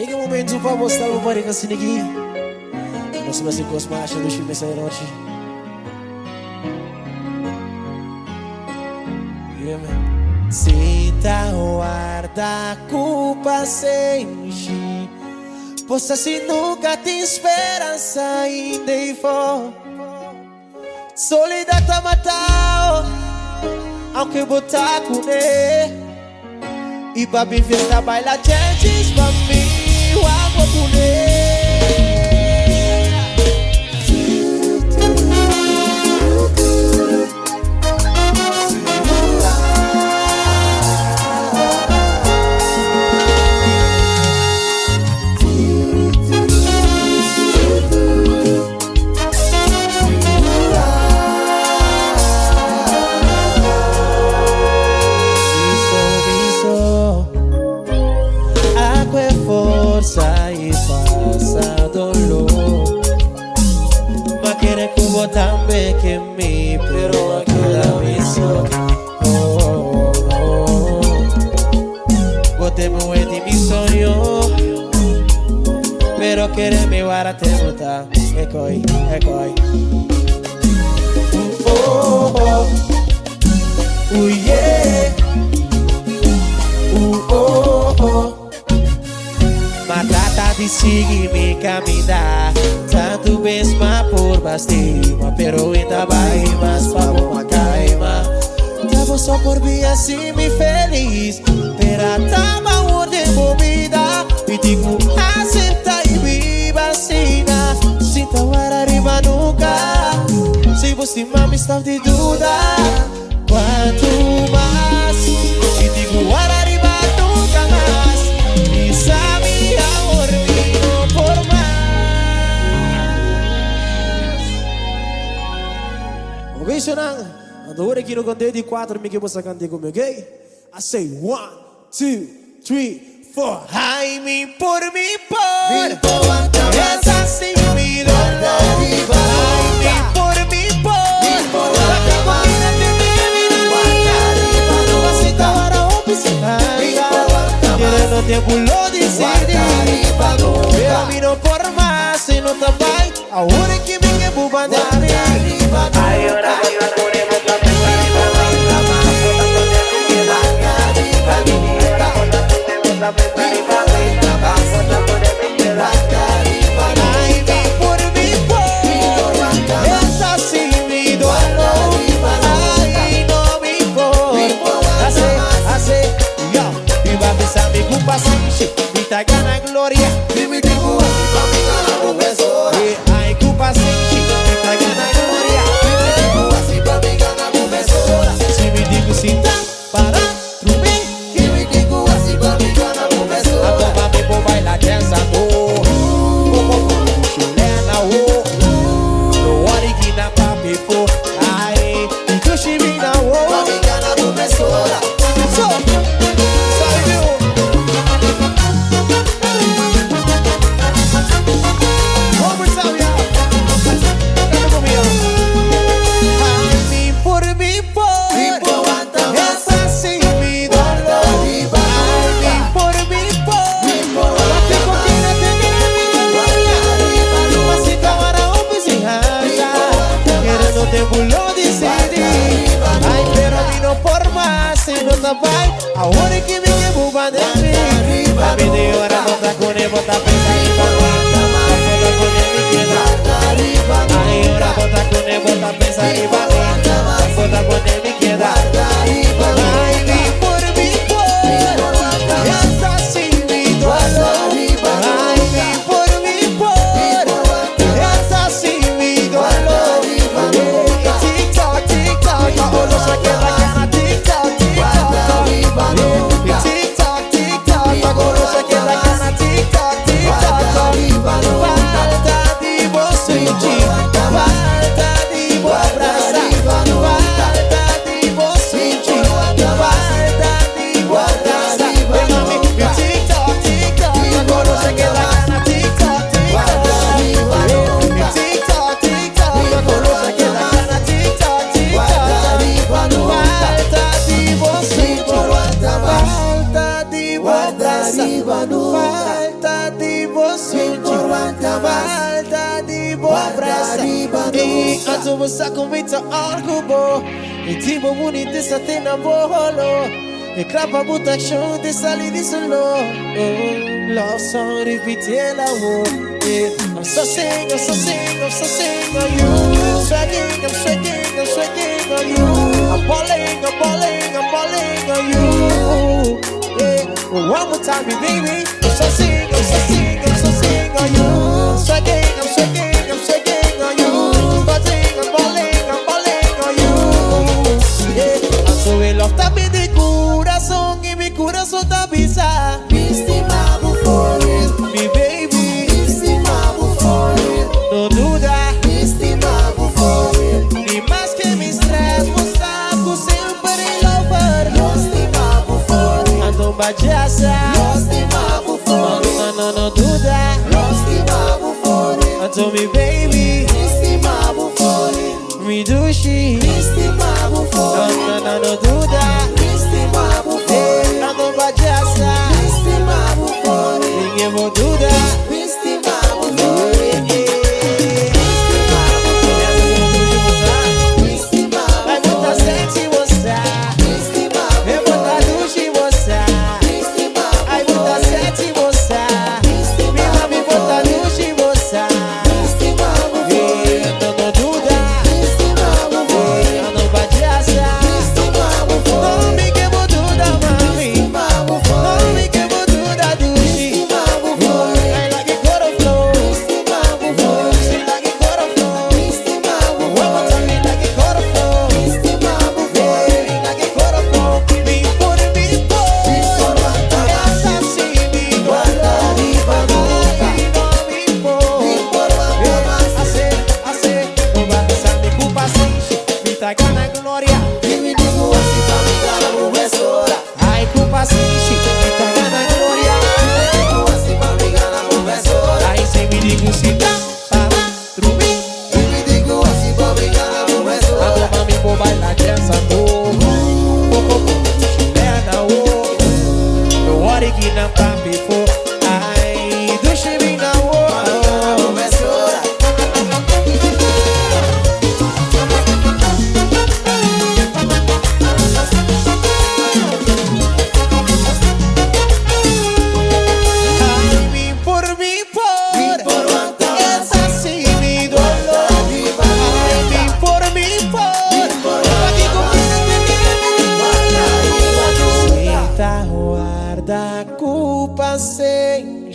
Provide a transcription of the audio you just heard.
Ega momento pra mostrar o Marica Sinigui. Não se você gosta mais do time essa noite. Senta guarda culpa sem mexer. Poxa, se nunca tem esperança ainda e for. Solidão tá matando, aunque botar com ele. E pra me ver trabalhar, gente, pra mim, o amor por ele. Y pasa dolor, ma quiere como también que mi, pero aquella viso. Oh, oh, bote muy de mi sueño, pero quiere mi vara te botar. Ecoi. Oh, oh, yeah. Oh, oh. Ma trata di seguirmi caminhar. Tanto mesmo por bastima, pero ainda vai mais para uma caima. Tava só por mim assim me feliz. Pera tava onde movida. E digo, aceita e me vacina. Sinta o ar arriba nunca. Se você mama está de dúvida. Quanto mais e digo, o ar arriba nunca mais. E sabe Visionang, ando ora aqui no canteiro de 4, me que você cante comigo, ok? I say 1, 2, 3, 4. Ai, me por, essa sim me dona. Ai, me por, la tengo mira de mi así que ahora un piscina. Quiere no tiempo lo decidir, pero a mí no por más, si no te vai, ahora que me que buba de arriba. Ahora ponemos la mesa ay, mi por esa sí mi dolor. Ay, no mi por hace, yo. Y va a pensar mi culpa sin mi ta gana gloria. Y mi digo así pa' mi gana profesor. Ay, culpa sin mi ta gana gloria. Y mi digo así pa' mi gana profesora. Si mi digo sin tan para trumir. Y mi digo así pa' mi gana profesora. A tomar mi por bailar dança no. Chilena o. No origina papi for. Ay, y que chivina o. Pa' mi gana profesora. Ahora que me llevo va de arriba. A mí de hora bota con el bota pensa y bota con el mi queda. Ay, ahora bota con el bota pensa y bota con el mi queda. Ay, mi por esta sí mi dolor. Ay, mi por esta sí mi dolor. Tic-tac, tic-tac, no lo sé que la gana tic-tac, tic-tac. Tic-tac, tic-tac. falta de você, falta de boa pressa. E antes você começa algo bom, e tipo bonito essa tem na bolo. E clapa muita action de salir de solo. Love song repeat la wo. I'm so sing, I'm so sing, I'm so sing on you. Swagging, I'm swagging, I'm swagging on you. I'm balling, I'm balling, I'm balling on you. Yeah, one more time, baby. I'm so sing, I'm so sing, I'm so sing on you. I'm swagging, I'm swagging, I'm swagging on you. I'm balling, I'm balling on you. Yeah, I'm so in love, tabi de corazón y mi corazón te avisa. Mi estimado for it, mi baby. Mi estimado for it, no duda. Mi estimado for it, ni más que mi estrés, mostraco siempre lover. Mi estimado for it, ando bajasa. Mi estimado for it, no duda. Mi estimado for it, ando mi baby. Mi estimado for it, mi dushi. Mi estimado for it, no duda. Ninguém vou dudar. Vai botar sente e mostrar. Eu vou dar ducha e mostrar. Aí botar sente e mostrar. Minha mãe botar ducha e mostrar. Eu não dudar. Eu não bate asa. Não me que vou dudar, mami. Não me que vou dudar, ducha. Gana gloria, mi digo así pa' mi gana profesora. Ay, culpa sinchi, mi ta gana gloria. Mi digo así pa' mi gana profesora. Ay, se mi digo si ta pa trubi. Mi digo así pa' mi gana profesora. Ando mami po baila dança do. Chilena wo. No worry que na pa before. Ay, do she be na wo. Profesora. Da culpa sem